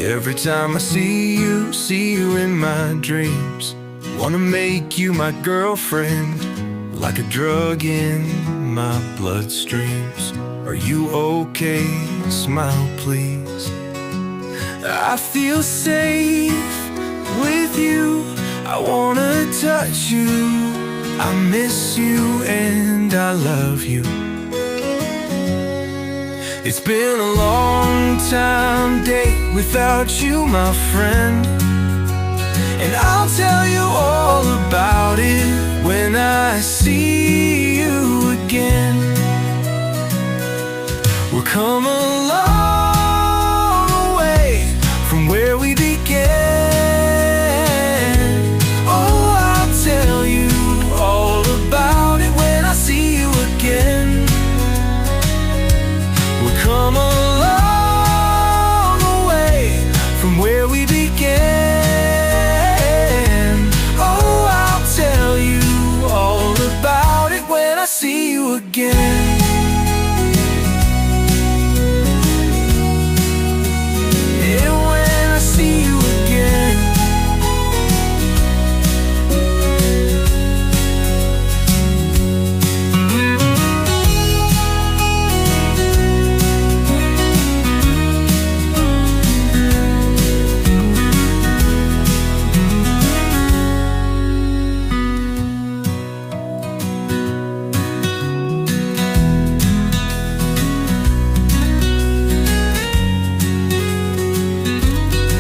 Every time I see you in my dreams. Wanna make you my girlfriend, like a drug in my bloodstreams. Are you okay? Smile, please. I feel safe with you. I wanna touch you. I miss you and I love you. It's been a long time date without you, my friend, and I'll tell you all about it when I see you again. We'll come along